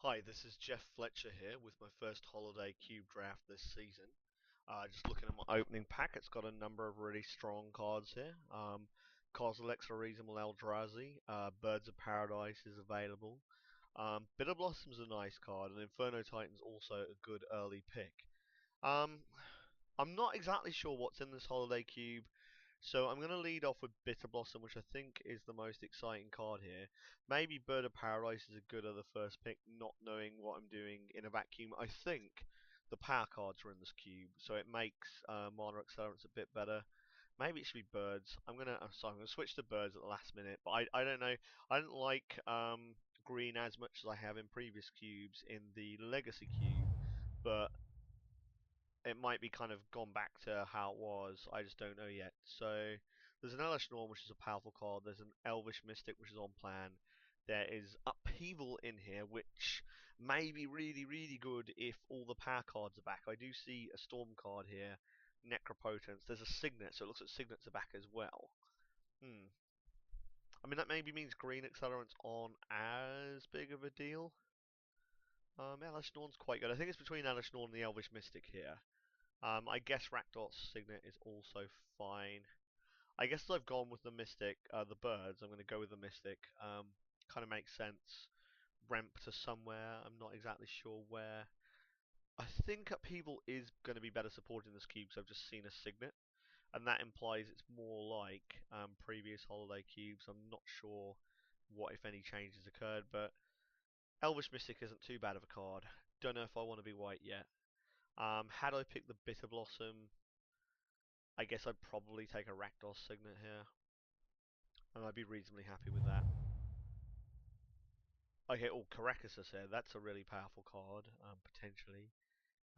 Hi, this is Jeff Fletcher here with my first Holiday Cube draft this season. Just looking at my opening pack, it's got a number of really strong cards here. Kozilek's a reasonable Eldrazi. Birds of Paradise is available. Bitter Blossom's a nice card, and Inferno Titan's also a good early pick. Um, I'm not exactly sure what's in this Holiday Cube. So I'm going to lead off with Bitter Blossom, which I think is the most exciting card here. Maybe Bird of Paradise is a good other first pick, not knowing what I'm doing in a vacuum. I think the power cards are in this cube, so it makes Mana Accelerants a bit better. Maybe it should be Birds. I'm gonna switch to Birds at the last minute, but I don't know. I don't like green as much as I have in previous cubes in the Legacy cube, but it might be kind of gone back to how it was. I just don't know yet. So there's an Elvish Norm, which is a powerful card. There's an Elvish Mystic, which is on plan. There is Upheaval in here, which may be really, really good if all the power cards are back. I do see a Storm card here, Necropotence. There's a Signet, so it looks like Signets are back as well. I mean, that maybe means green accelerants aren't as big of a deal. Elvish Norn's quite good. I think it's between Elvish Norn and the Elvish Mystic here. I guess Rakdos Signet is also fine. I guess I've gone with the Mystic, the birds. I'm going to go with the Mystic. Kind of makes sense. Ramp to somewhere. I'm not exactly sure where. I think Upheaval is going to be better supported in this cube, so I've just seen a Signet. And that implies it's more like previous Holiday cubes. I'm not sure what, if any, changes occurred, but Elvish Mystic isn't too bad of a card. Don't know if I want to be white yet. Had I picked the Bitter Blossom, I guess I'd probably take a Rakdos Signet here, and I'd be reasonably happy with that. Okay, Caracas is here. That's a really powerful card, potentially.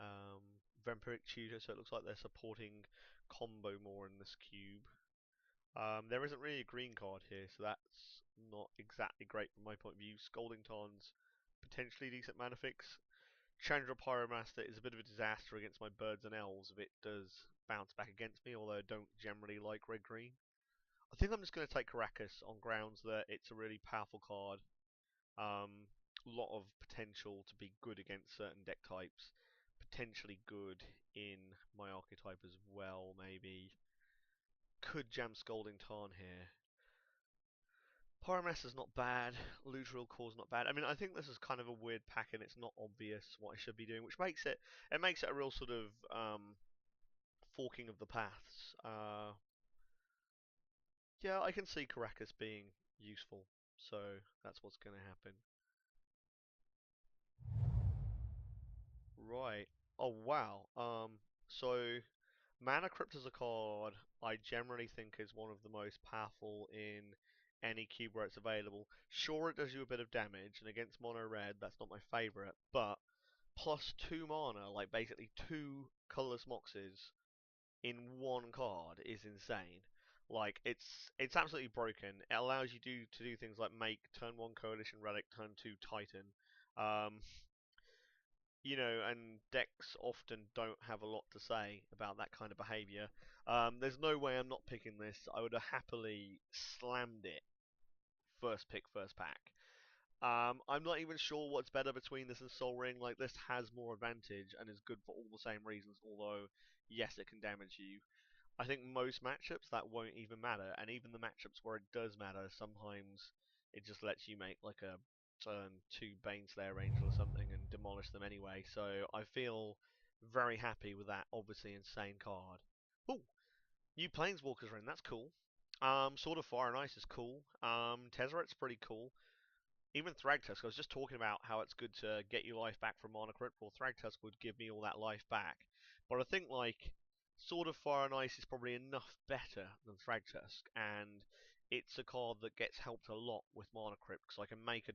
Um, Vampiric Tutor, so it looks like they're supporting combo more in this cube. There isn't really a green card here, so that's not exactly great from my point of view. Scalding Tarn's potentially decent mana fix. Chandra Pyromaster is a bit of a disaster against my birds and elves if it does bounce back against me, although I don't generally like red-green. I think I'm just going to take Caracas on grounds that it's a really powerful card. Lot of potential to be good against certain deck types. Potentially good in my archetype as well, maybe. Could jam Scalding Tarn here. Pyromaster's not bad. Lutral Core's not bad. I mean, I think this is kind of a weird pack and it's not obvious what I should be doing, which makes it a real sort of forking of the paths. Yeah, I can see Caracas being useful, so that's what's going to happen. Right. Oh wow. So Mana Crypt is a card I generally think is one of the most powerful in any cube where it's available. Sure, it does you a bit of damage, and against mono red, that's not my favourite, but plus 2 mana, like basically 2 colorless moxes in one card is insane. Like it's absolutely broken. It allows you to do things like make turn 1 Coalition Relic, turn 2 Titan. Um, and decks often don't have a lot to say about that kind of behavior. There's no way I'm not picking this. I would have happily slammed it first pick, first pack. I'm not even sure what's better between this and Soul Ring. Like, this has more advantage and is good for all the same reasons, although, yes, it can damage you. I think most matchups that won't even matter, and even the matchups where it does matter, sometimes it just lets you make like a turn 2 Baneslayer Angel or something and demolish them anyway. So I feel very happy with that obviously insane card. Ooh, new Planeswalkers Ring, that's cool. Sword of Fire and Ice is cool. Tezzeret's pretty cool. Even Thragtusk, I was just talking about how it's good to get your life back from Mana Crypt. Well, Thragtusk would give me all that life back. But I think, like, Sword of Fire and Ice is probably enough better than Thragtusk, and it's a card that gets helped a lot with Mana Crypt, because I can make a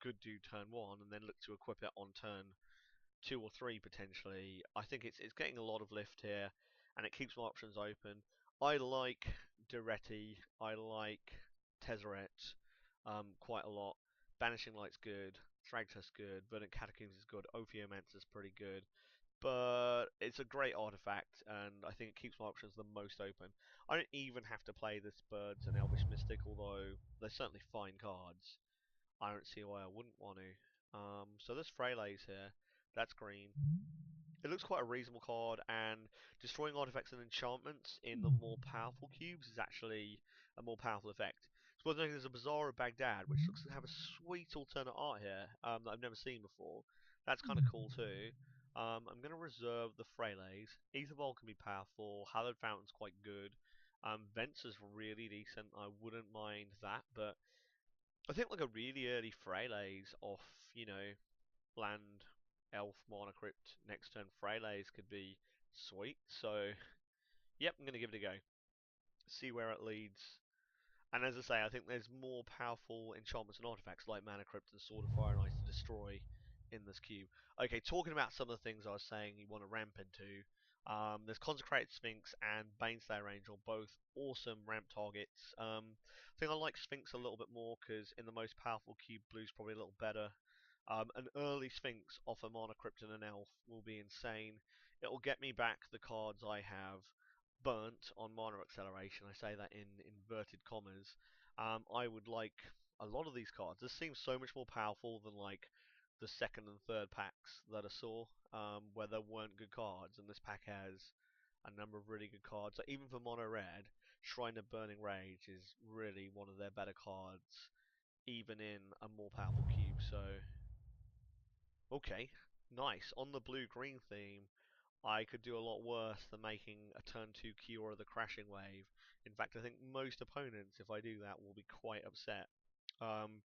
good dude turn 1, and then look to equip it on turn 2 or 3 potentially. I think it's getting a lot of lift here, and it keeps my options open. I like Duretti, I like Tezzeret quite a lot. Banishing Light's good, Thragtusk's good, Verdant Catacombs is good, Ophiomancer's pretty good. But it's a great artifact, and I think it keeps my options the most open. I don't even have to play this Birds and Elvish Mystic, although they're certainly fine cards. I don't see why I wouldn't want to. So this Freylays here, that's green. It looks quite a reasonable card, and destroying artifacts and enchantments in the more powerful cubes is actually a more powerful effect. It's worth noting there's a Bazaar of Baghdad, which looks to have a sweet alternate art here that I've never seen before. That's kind of cool too. I'm going to reserve the Freylays. Ether Ball can be powerful. Hallowed Fountain's quite good. Vents is really decent. I wouldn't mind that, but I think like a really early Freylays off, you know, land, elf, mana crypt, next turn Freylays could be sweet. So, yep, I'm going to give it a go. See where it leads. And as I say, I think there's more powerful enchantments and artifacts like Mana Crypt and Sword of Fire and Ice to destroy in this cube. Okay, talking about some of the things I was saying you want to ramp into. There's Consecrated Sphinx and Baneslayer Angel, both awesome ramp targets. I think I like Sphinx a little bit more because in the most powerful cube, blue's probably a little better. An early Sphinx off a Mana Crypt and an Elf will be insane. It will get me back the cards I have burnt on Mana Acceleration. I say that in inverted commas. I would like a lot of these cards. This seems so much more powerful than like the second and third packs that I saw, where there weren't good cards, and this pack has a number of really good cards. Like, even for Mono Red, Shrine of Burning Rage is really one of their better cards, even in a more powerful cube. So okay, nice. On the blue-green theme, I could do a lot worse than making a turn 2 Kiora the Crashing Wave. In fact, I think most opponents, if I do that, will be quite upset. Um,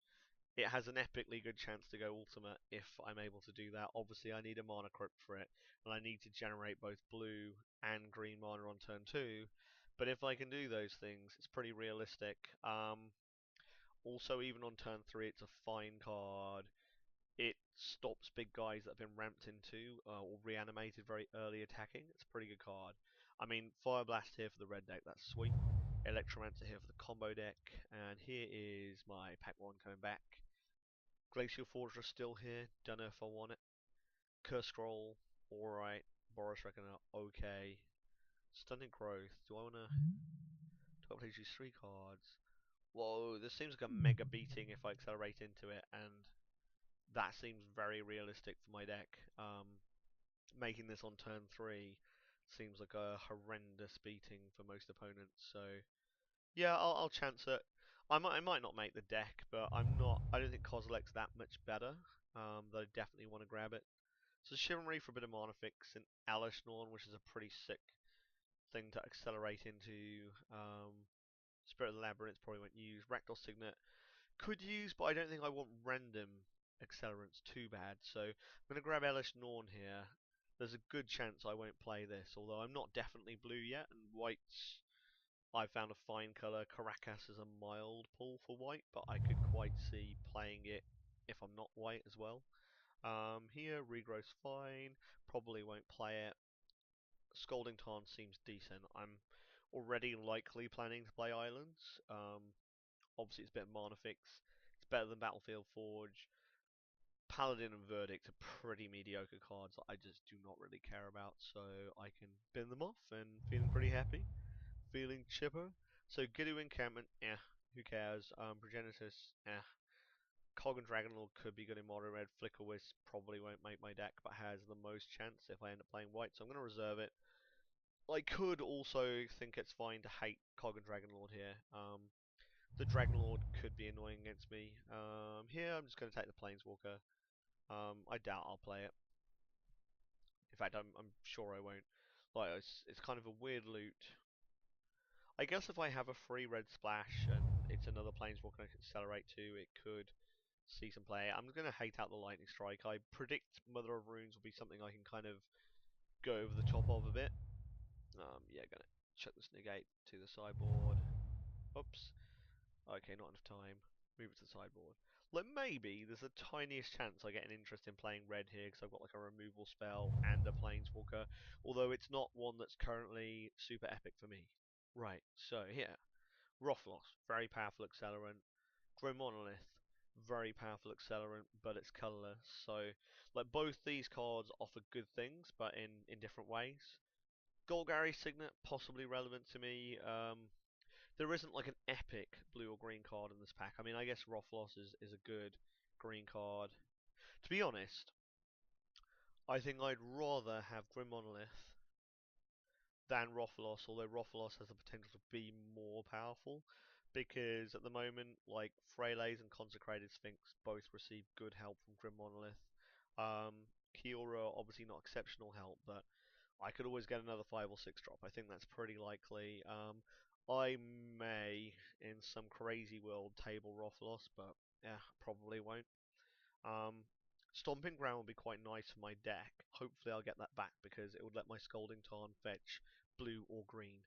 it has an epically good chance to go ultimate if I'm able to do that. Obviously, I need a mana crypt for it, and I need to generate both blue and green mana on turn 2. But if I can do those things, it's pretty realistic. Also, even on turn 3, it's a fine card. It stops big guys that have been ramped into or reanimated very early attacking. It's a pretty good card. I mean, Fire Blast here for the red deck, that's sweet. Electromancer here for the combo deck. And here is my pack 1 coming back. Glacial Fortress still here, don't know if I want it. Curse Scroll, alright. Boros Reckoner, okay. Stunning Growth, do I want to use 3 cards? Whoa, this seems like a mega beating if I accelerate into it, and that seems very realistic for my deck. Making this on turn 3 seems like a horrendous beating for most opponents. So yeah, I'll chance it. I might not make the deck, but I'm not. I don't think Kozilek's that much better. That I definitely want to grab it. So Chivalry for a bit of mana fix, and Alice Norn, which is a pretty sick thing to accelerate into. Spirit of the Labyrinth probably won't use. Rakdos Signet could use, but I don't think I want random accelerants too bad. So I'm going to grab Elish Norn here. There's a good chance I won't play this, although I'm not definitely blue yet, and white's I found a fine colour. Caracas is a mild pull for white, but I could quite see playing it if I'm not white as well. Here, Regrowth's fine. Probably won't play it. Scalding Tarn seems decent. I'm already likely planning to play Islands. Obviously, it's a bit of mana fix. It's better than Battlefield Forge. Paladin and Verdict are pretty mediocre cards that I just do not really care about, so I can bin them off and feeling pretty happy, feeling chipper. So Gidu Encampment, who cares? Progenitus, Cog and Dragonlord could be good in Modern Red. Flicker Wisp probably won't make my deck, but has the most chance if I end up playing white, so I'm going to reserve it. I could also think it's fine to hate Cog and Dragonlord here. The Dragonlord could be annoying against me. Here I'm just going to take the Planeswalker. I doubt I'll play it. In fact, I'm sure I won't. Like, it's kind of a weird loot. I guess if I have a free red splash and it's another Planeswalker I can accelerate to, it could see some play. I'm going to hate out the Lightning Strike. I predict Mother of Runes will be something I can kind of go over the top of a bit. Yeah, going to chuck this negate to the sideboard. Oops. Okay, not enough time. Move it to the sideboard. Like, maybe there's the tiniest chance I get an interest in playing red here because I've got like a removal spell and a Planeswalker, although it's not one that's currently super epic for me. Right, so here, Rothlos, very powerful accelerant. Grim Monolith, very powerful accelerant, but it's colorless. So, like, both these cards offer good things, but in different ways. Golgari Signet, possibly relevant to me. There isn't like an epic blue or green card in this pack. I mean, I guess Rothlos is a good green card. To be honest, I think I'd rather have Grim Monolith than Rothlos, although Rothlos has the potential to be more powerful, because at the moment, like Freylays and Consecrated Sphinx both receive good help from Grim Monolith. Kiora obviously not exceptional help, but I could always get another 5 or 6 drop. I think that's pretty likely. I may, in some crazy world, table Rothlos, but yeah, probably won't. Um, Stomping Ground would be quite nice for my deck. Hopefully I'll get that back because it would let my Scalding Tarn fetch blue or green,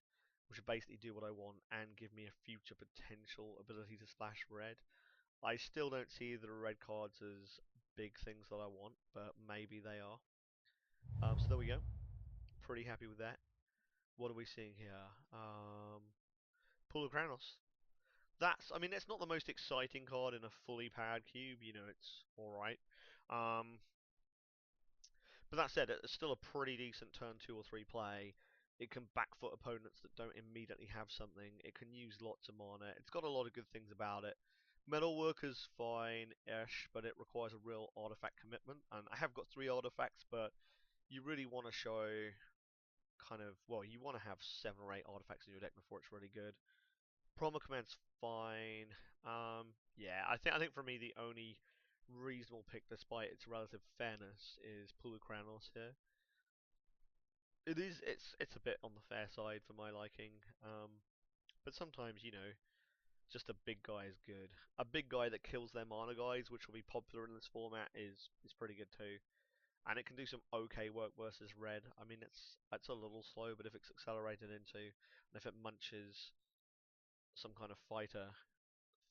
which would basically do what I want and give me a future potential ability to splash red. I still don't see the red cards as big things that I want, but maybe they are. So there we go. Pretty happy with that. What are we seeing here? Pool of Kranos. I mean, it's not the most exciting card in a fully powered cube. You know, it's alright. Um, But that said, it's still a pretty decent turn 2 or 3 play. It can backfoot opponents that don't immediately have something. It can use lots of mana. It's got a lot of good things about it. Metalworker's fine-ish, but it requires a real artifact commitment. And I have got 3 artifacts, but you really want to show well, you want to have 7 or 8 artifacts in your deck before it's really good. Promo Command's fine. Yeah, I think for me the only reasonable pick, despite its relative fairness, is Pulukranos here. It's a bit on the fair side for my liking. But sometimes, just a big guy is good. A big guy that kills their mana guys, which will be popular in this format, is pretty good too. And it can do some okay work versus red. I mean, it's a little slow, but if it's accelerated into, and if it munches some kind of fighter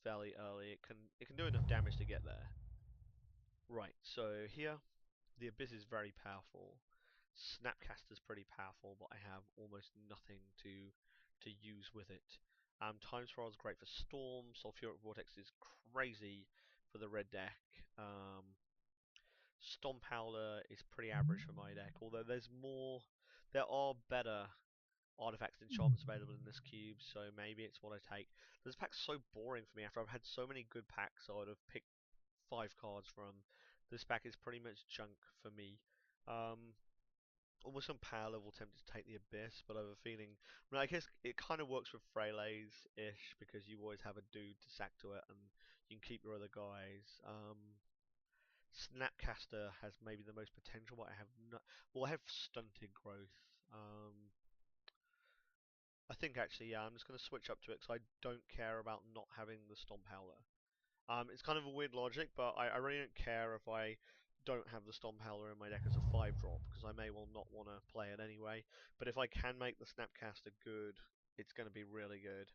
fairly early, it can do enough damage to get there. Right. So here, the Abyss is very powerful. Snapcaster's pretty powerful, but I have almost nothing to use with it. Time Spiral is great for Storm. Sulfuric Vortex is crazy for the red deck. Stomp Howler is pretty average for my deck, although there are better artifacts and enchantments available in this cube, so maybe it's what I take. This pack's so boring for me. After I've had so many good packs, I would have picked 5 cards from. This pack is pretty much junk for me. Um, Almost on power level tempted to take the Abyss, but I have a feeling. I mean, I guess it kind of works with Freylays-ish because you always have a dude to sack to it, and you can keep your other guys. Snapcaster has maybe the most potential, but I have no. Well, I have stunted growth. I think actually, yeah, I'm just going to switch up to it because I don't care about not having the Stomp Howler. It's kind of a weird logic, but I really don't care if I don't have the Stomp Howler in my deck as a 5 drop, because I may well not want to play it anyway. But if I can make the Snapcaster good, it's going to be really good.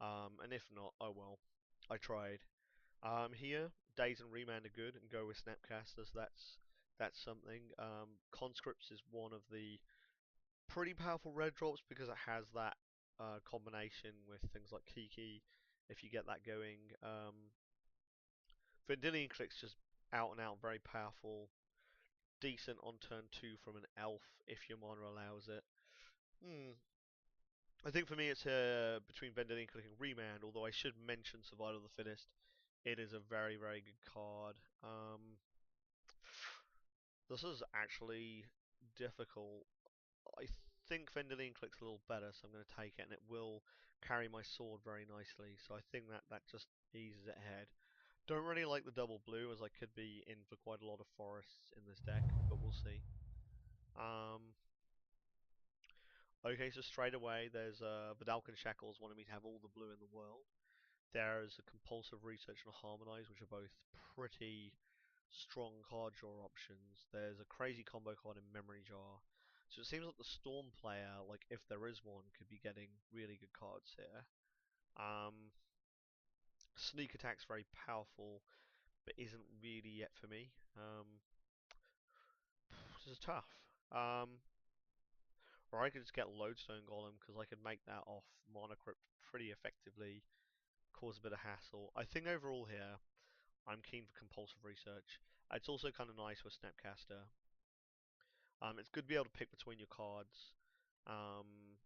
And if not, oh well. I tried. Here, Daze and Remand are good, and go with Snapcaster, so that's something. Conscripts is one of the pretty powerful red drops because it has that combination with things like Kiki, if you get that going. Vendilion Click's just out and out very powerful. Decent on turn 2 from an elf if your mana allows it. Hmm. I think for me it's between Vendilion Click and Remand, although I should mention Survival of the Fittest. It is a very, very good card. This is actually difficult. I think Vendilion Click's a little better, so I'm going to take it, and it will carry my sword very nicely. So I think that just eases it ahead. Don't really like the double blue, as I could be in for quite a lot of forests in this deck, but we'll see. Okay, so straight away there's Vidalcan Shackles wanting me to have all the blue in the world. There's a Compulsive Research and a Harmonize, which are both pretty strong card draw options. There's a crazy combo card in Memory Jar. So it seems like the Storm player, like if there is one, could be getting really good cards here. Sneak Attack's very powerful, but isn't really yet for me. This is tough. Or I could just get Lodestone Golem because I could make that off Mana Crypt pretty effectively, cause a bit of hassle. I think overall here, I'm keen for Compulsive Research. It's also kind of nice with Snapcaster. It's good to be able to pick between your cards. Um,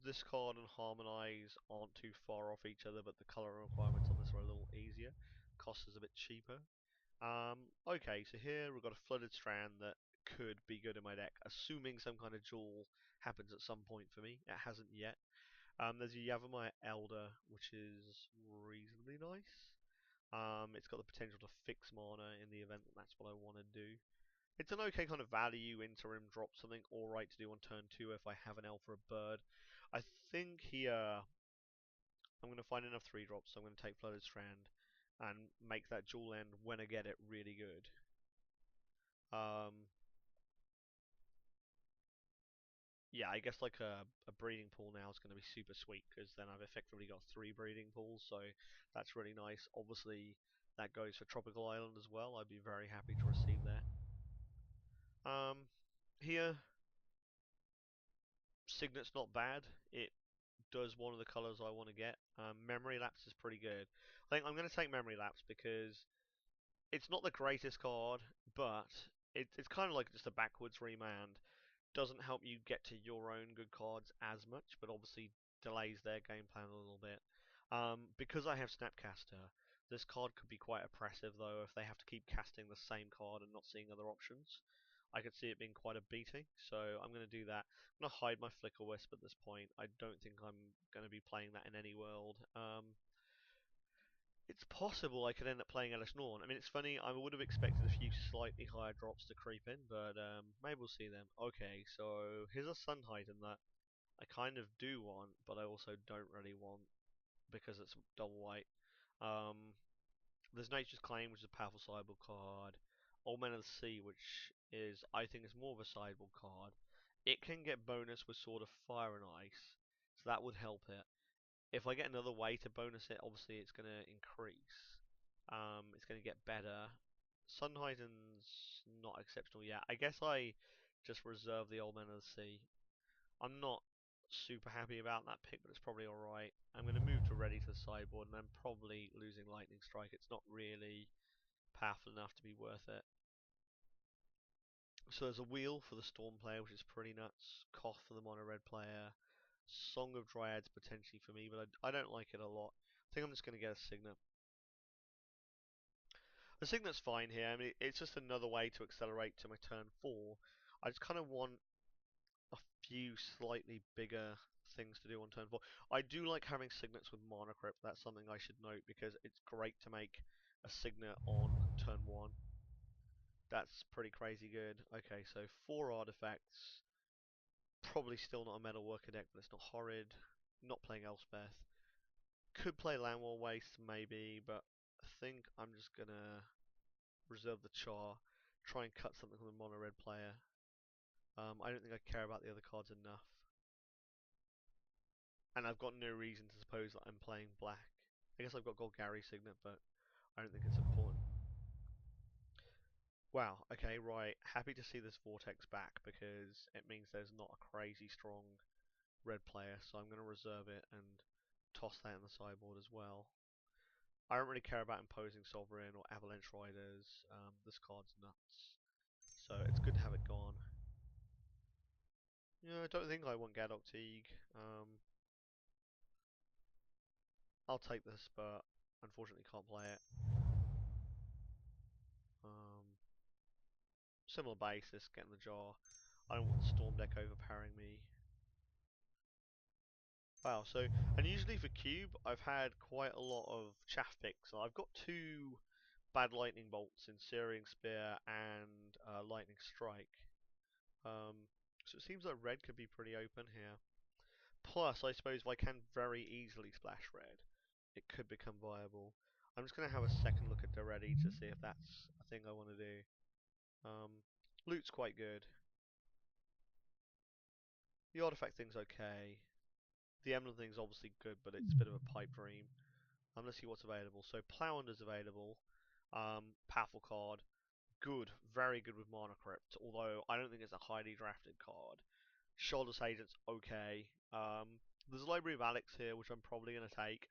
this card and Harmonize aren't too far off each other, but the color requirements on this are a little easier. Cost is a bit cheaper. Okay, so here we've got a Flooded Strand that could be good in my deck, assuming some kind of duel happens at some point for me. It hasn't yet. There's a Yavimaya Elder, which is reasonably nice. It's got the potential to fix mana in the event that that's what I want to do. It's an okay kind of value interim drop, something alright to do on turn 2 if I have an elf or a bird. I think here I'm going to find enough 3 drops, so I'm going to take Flooded Strand and make that dual end when I get it really good. Yeah, I guess like a breeding pool now is going to be super sweet because then I've effectively got 3 breeding pools, so that's really nice. Obviously, that goes for Tropical Island as well. I'd be very happy to receive that. Here, Signet's not bad. It does one of the colors I want to get. Memory Lapse is pretty good. I think I'm going to take Memory Lapse because it's not the greatest card, but it's kind of like just a backwards remand. Doesn't help you get to your own good cards as much, but obviously delays their game plan a little bit. Because I have Snapcaster, this card could be quite oppressive though if they have to keep casting the same card and not seeing other options. I could see it being quite a beating, so I'm going to do that. I'm going to hide my Flicker Wisp at this point. I don't think I'm going to be playing that in any world. It's possible I could end up playing Alice Norn. I mean, it's funny, I would have expected a few slightly higher drops to creep in, but maybe we'll see them. Okay, so here's a Sun Titan that I kind of do want, but I also don't really want because it's double white. Um, there's Nature's Claim, which is a powerful sideboard card. Old Men of the Sea, which is, I think, is more of a sideboard card. It can get bonus with Sword of Fire and Ice, so that would help it. If I get another way to bonus it, obviously it's going to increase. It's going to get better. Sun Titan's not exceptional yet. I guess I just reserve the Old Men of the Sea. I'm not super happy about that pick, but it's probably alright. I'm going to move to ready to the sideboard, and I'm probably losing Lightning Strike. It's not really powerful enough to be worth it. So there's a wheel for the Storm player, which is pretty nuts. Koth for the mono red player. Song of Dryads potentially for me, but I don't like it a lot. I think I'm just going to get a Signet. The Signet's fine here. I mean, it's just another way to accelerate to my turn 4. I just kind of want a few slightly bigger things to do on turn 4. I do like having Signets with Mana Crypt. That's something I should note because it's great to make a Signet on turn 1. That's pretty crazy good. Okay, so 4 artifacts. Probably still not a Metal Worker deck, but it's not horrid. Not playing Elspeth. Could play Landwall Waste maybe, but I think I'm just gonna reserve the Char. Try and cut something from the mono red player. I don't think I care about the other cards enough. And I've got no reason to suppose that I'm playing black. I guess I've got Golgari Signet, but I don't think it's important. Wow, okay, right. Happy to see this Vortex back because it means there's not a crazy strong red player, so I'm going to reserve it and toss that in the sideboard as well. I don't really care about Imposing Sovereign or Avalanche Riders. This card's nuts. So it's good to have it gone. Yeah, I don't think I want Gadok Teague. I'll take this, but unfortunately can't play it. Um, Similar basis, get in the jar. I don't want the Storm deck overpowering me. Wow, so, and usually for Cube, I've had quite a lot of chaff picks. I've got 2 bad Lightning Bolts in Searing Spear and Lightning Strike. So it seems like red could be pretty open here. Plus, I suppose if I can very easily splash red, it could become viable. I'm just going to have a second look at Daretti to see if that's a thing I want to do. Loot's quite good. The artifact thing's okay. The emblem thing's obviously good, but it's a bit of a pipe dream. Let's see what's available. So Plowunder's available. Powerful card. Good, very good with Mana Crypt, although I don't think it's a highly drafted card. Shoulder Agent's okay. There's a Library of Alex here, which I'm probably going to take.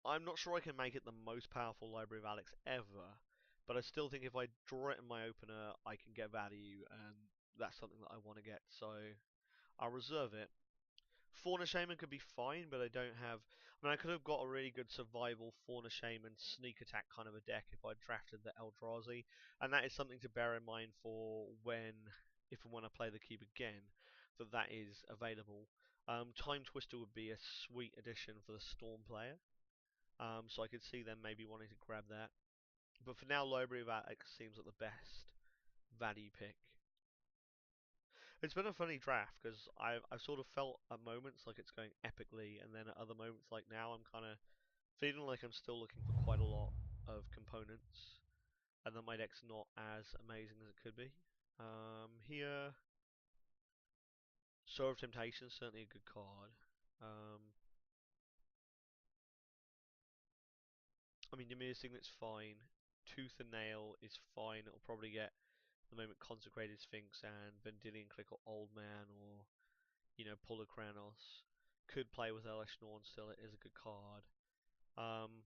I'm not sure I can make it the most powerful Library of Alex ever, but I still think if I draw it in my opener, I can get value, and that's something that I want to get, so I'll reserve it. Fauna Shaman could be fine, but I don't have. I mean, I could have got a really good survival Fauna Shaman sneak attack kind of a deck if I drafted the Eldrazi, and that is something to bear in mind for if and when I play the cube again, that is available. Time Twister would be a sweet addition for the Storm player, so I could see them maybe wanting to grab that. But for now, Library of Attic seems like the best value pick. It's been a funny draft because I've sort of felt at moments like it's going epically, and then at other moments like now I'm kind of feeling like I'm still looking for quite a lot of components, and that my deck's not as amazing as it could be. Here, Sword of Temptation is certainly a good card. Um, I mean, Ymir Signet's fine. Tooth and Nail is fine. It'll probably get the moment Consecrated Sphinx and Vendilion Click or Old Man or Polukranos. Could play with Elesh Norn still. It is a good card. Um,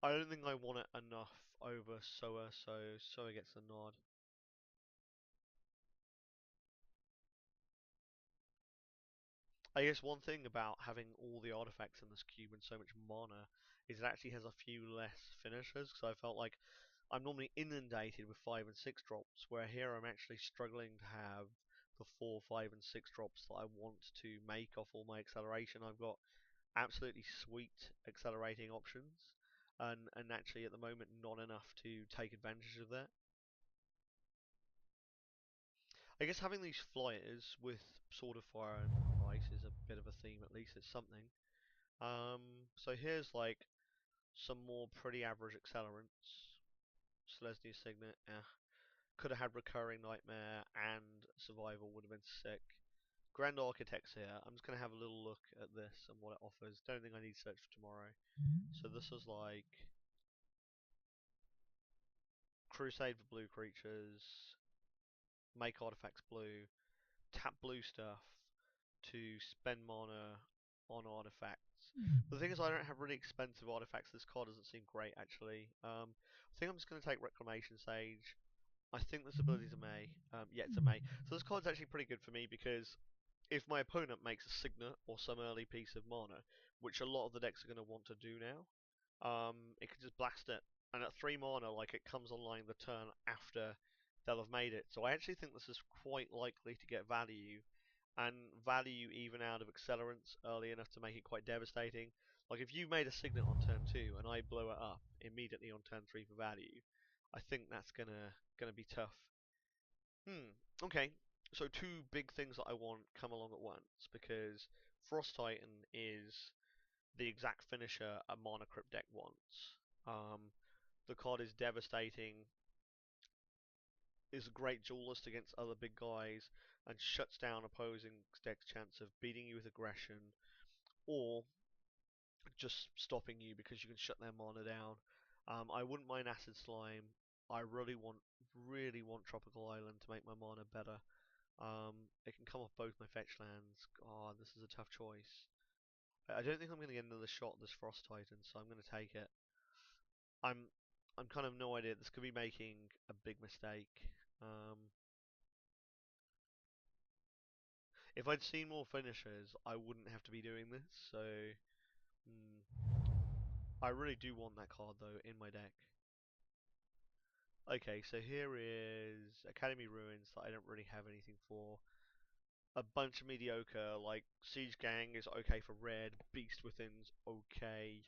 I don't think I want it enough over Soa, so Soa gets the nod. I guess one thing about having all the artifacts in this cube and so much mana is it actually has a few less finishers, because I felt like I'm normally inundated with 5 and 6 drops, where here I'm actually struggling to have the 4, 5 and 6 drops that I want to make off all my acceleration. I've got absolutely sweet accelerating options, and actually at the moment not enough to take advantage of that. I guess having these flyers with Sword of Fire and Ice is a bit of a theme, at least it's something. So here's like some more pretty average accelerants. Selesnya Signet, could have had Recurring Nightmare and Survival would have been sick. Grand Architects here. I'm just going to have a little look at this and what it offers. Don't think I need Search for Tomorrow. So this was like Crusade for blue creatures, make artifacts blue, tap blue stuff to spend mana on artifacts. The thing is, I don't have really expensive artifacts. This card doesn't seem great, actually. I think I'm just going to take Reclamation Sage. I think this ability is a May. Yeah, it's a May. So this card's actually pretty good for me because if my opponent makes a Signet or some early piece of mana, which a lot of the decks are going to want to do now, it can just blast it. And at 3 mana, like, it comes online the turn after they'll have made it. So I actually think this is quite likely to get value, and value even out of accelerants early enough to make it quite devastating. Like, if you made a Signet on turn 2 and I blow it up immediately on turn 3 for value, I think that's gonna be tough. Okay. So two big things that I want come along at once, because Frost Titan is the exact finisher a Mana Crypt deck wants. The card is devastating, is a great duelist against other big guys, and shuts down opposing decks' chance of beating you with aggression, or just stopping you because you can shut their mana down. I wouldn't mind Acid Slime. I really want Tropical Island to make my mana better. It can come off both my fetch lands. God, this is a tough choice. I don't think I'm going to get another shot at this Frost Titan, so I'm going to take it. I'm I'm kind of no idea. This could be making a big mistake. Um, if I'd seen more finishers, I wouldn't have to be doing this. So I really do want that card though in my deck. Okay, so here is Academy Ruins that I don't really have anything for. A bunch of mediocre, like Siege Gang is okay for red, Beast Within's okay.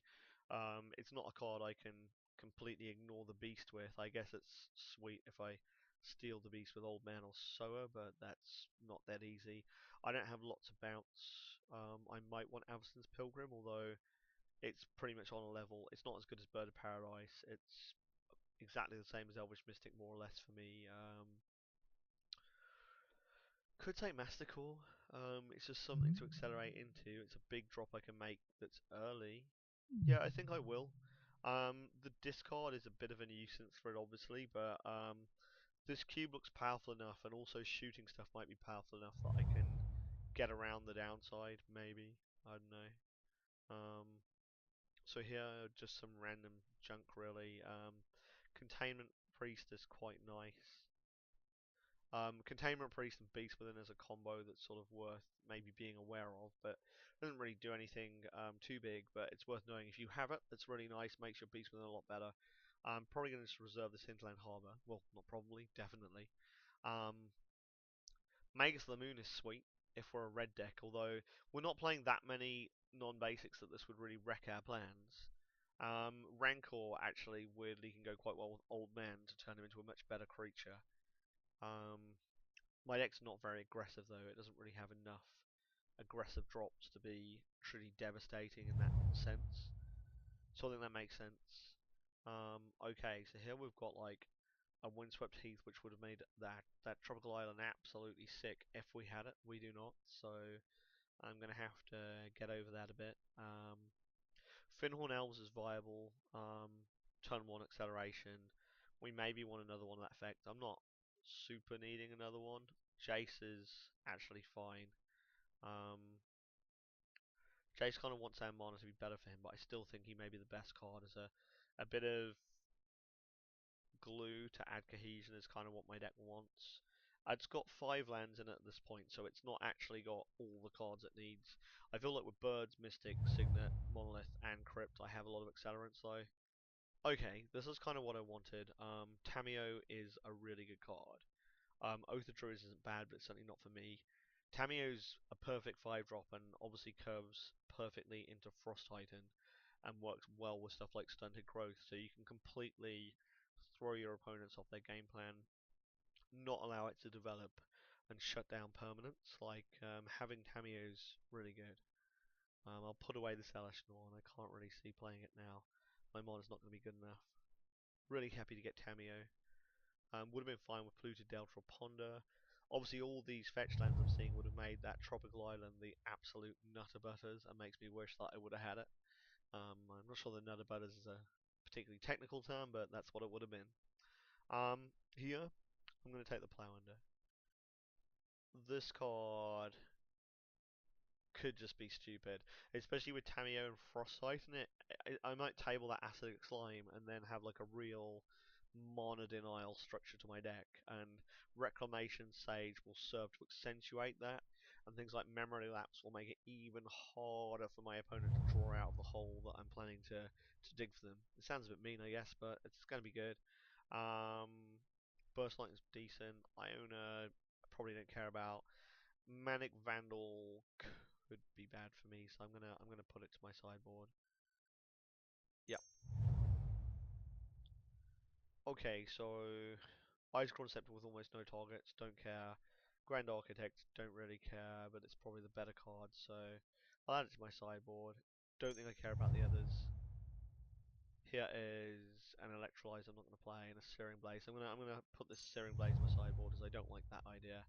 It's not a card I can completely ignore the Beast with. I guess it's sweet if I steal the Beast with Old Man or Soa, but that's not that easy. I don't have lots of bounce. I might want Avacyn's Pilgrim, although it's pretty much on a level. It's not as good as Bird of Paradise. It's exactly the same as Elvish Mystic, more or less, for me. Could take Mastercore. It's just something to accelerate into. It's a big drop I can make that's early. Yeah, I think I will. The discard is a bit of a nuisance for it, obviously, but this cube looks powerful enough, and also shooting stuff might be powerful enough that I can get around the downside, maybe. I don't know. Um, so here, just some random junk, really. Containment Priest is quite nice. Containment Priest and Beast Within is a combo that's sort of worth maybe being aware of, but doesn't really do anything too big, but it's worth knowing. If you have it, it's really nice, makes your Beast Within a lot better. I'm probably going to just reserve this Hinterland Harbour. Well, not probably, definitely. Um, Magus of the Moon is sweet if we're a red deck, although we're not playing that many non-basics that this would really wreck our plans. Rancor actually weirdly can go quite well with Old Man to turn him into a much better creature. Um, my deck's not very aggressive though, it doesn't really have enough aggressive drops to be truly devastating in that sense. So I think that makes sense. Okay, so here we've got like a Windswept Heath, which would have made that tropical island absolutely sick if we had it. We do not, so I'm gonna have to get over that a bit. Finhorn Elves is viable. Turn one acceleration. We maybe want another one of that effect. I'm not super needing another one. Jace is actually fine. Um, Jace kind of wants our mana to be better for him, but I still think he may be the best card as a bit of glue to add cohesion is kind of what my deck wants. It's got 5 lands in it at this point, so it's not actually got all the cards it needs. I feel like with Birds, Mystic, Signet, Monolith, and Crypt, I have a lot of accelerants though. Okay, this is kind of what I wanted. Tamiyo is a really good card. Oath of Druids isn't bad, but it's certainly not for me. Tamiyo's a perfect 5-drop and obviously curves perfectly into Frost Titan and works well with stuff like Stunted Growth, so you can completely throw your opponents off their game plan, not allow it to develop, and shut down permanents. Like, having Tamiyo's really good. I'll put away the Celestial, and I can't really see playing it now. My mono's not going to be good enough. Really happy to get Tamiyo. Would have been fine with Polluted Delta or Ponder. Obviously, all these fetch lands I'm seeing would have made that tropical island the absolute nutter butters, and makes me wish that I would have had it. I'm not sure the nutter butters is a particularly technical term, but that's what it would have been. Here, I'm going to take the Plow Under. This card could just be stupid, especially with Tamiyo and Frostbite in it. I might table that Acidic Slime and then have like a real mana denial structure to my deck, and Reclamation Sage will serve to accentuate that, and things like Memory Lapse will make it even harder for my opponent to draw out of the hole that I'm planning to dig for them. It sounds a bit mean, I guess, but it's going to be good. Burst Lightning's decent. Iona, I probably don't care about. Manic Vandal could be bad for me, so I'm gonna put it to my sideboard. Yep. Okay, so Ice Concept with almost no targets, don't care. Grand Architect, don't really care, but it's probably the better card, so I'll add it to my sideboard. Don't think I care about the others. Here is an Electrolyze I'm not going to play, and a Searing Blaze. I'm gonna put this Searing Blaze in my sideboard as I don't like that idea.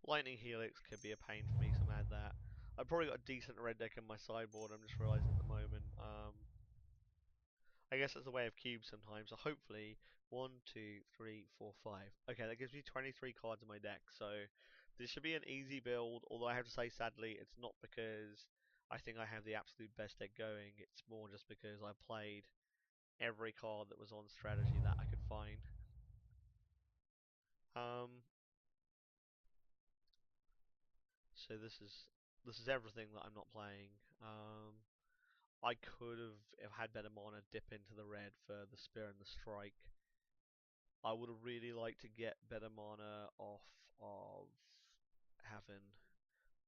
Lightning Helix could be a pain for me, so I'm add that. I've probably got a decent red deck in my sideboard, I'm just realising at the moment. I guess that's the way of cubes sometimes, so hopefully, 1, 2, 3, 4, 5. Okay, that gives me 23 cards in my deck, so this should be an easy build, although I have to say, sadly, it's not because I think I have the absolute best deck going, it's more just because I played every card that was on strategy that I could find. Um, so this is everything that I'm not playing. I could have had better mana dip into the red for the Spear and the Strike. I would have really liked to get better mana off of having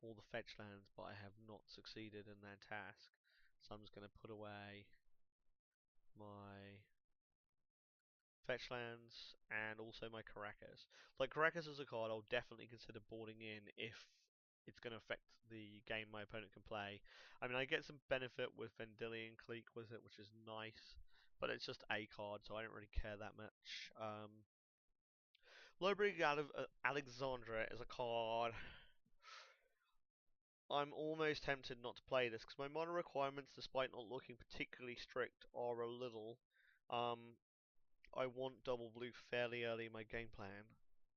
all the fetch lands, but I have not succeeded in that task. So I'm just going to put away my fetch lands and also my Caracas. Like, Caracas is a card I'll definitely consider boarding in if it's going to affect the game my opponent can play. I mean, I get some benefit with Vendilion Clique with it, which is nice, but it's just a card, so I don't really care that much. Library of Alexandria is a card. I'm almost tempted not to play this because my mana requirements, despite not looking particularly strict, are a little. Um, I want double blue fairly early in my game plan,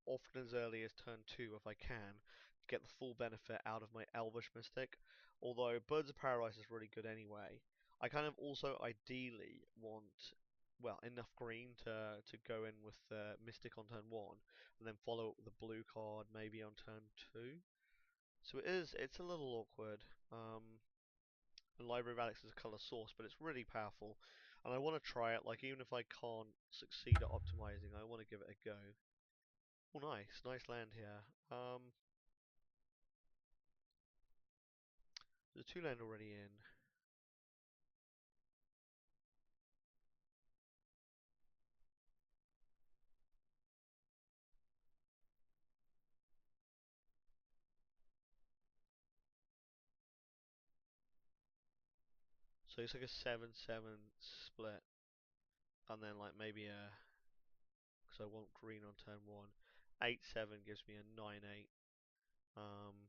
often as early as turn 2 if I can, to get the full benefit out of my Elvish Mystic, although Birds of Paradise is really good anyway. I kind of also ideally want well, enough green to go in with Mystic on turn one, and then follow up with a blue card maybe on turn two. So it's a little awkward. The Library of Alex is a color source, but it's really powerful, and I want to try it. Like even if I can't succeed at optimizing, I want to give it a go. Oh, nice land here. There's a two land already in. So it's like a 7/7 split, and then like maybe a because I want green on turn one. 8/7 gives me a 9/8 um,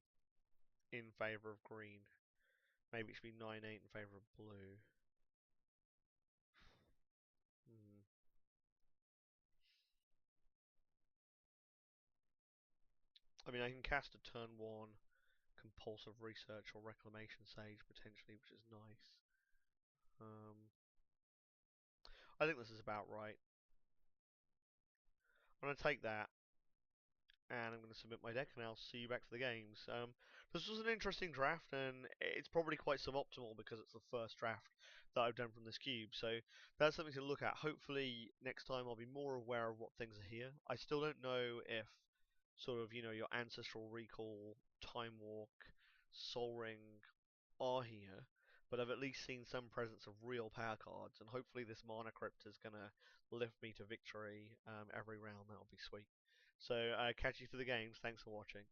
in favor of green. Maybe it should be 9/8 in favor of blue. Hmm. I mean, I can cast a turn one compulsive research or reclamation sage potentially, which is nice. Um, I think this is about right. I'm gonna take that, and I'm going to submit my deck, and I'll see you back for the games. This was an interesting draft, and it's probably quite suboptimal because it's the first draft that I've done from this cube, so that's something to look at. Hopefully, next time I'll be more aware of what things are here. I still don't know if sort of, your Ancestral Recall, Time Walk, Soul Ring are here, but I've at least seen some presence of real power cards, and hopefully this Mana Crypt is going to lift me to victory every round. That'll be sweet. So, catch you for the games. Thanks for watching.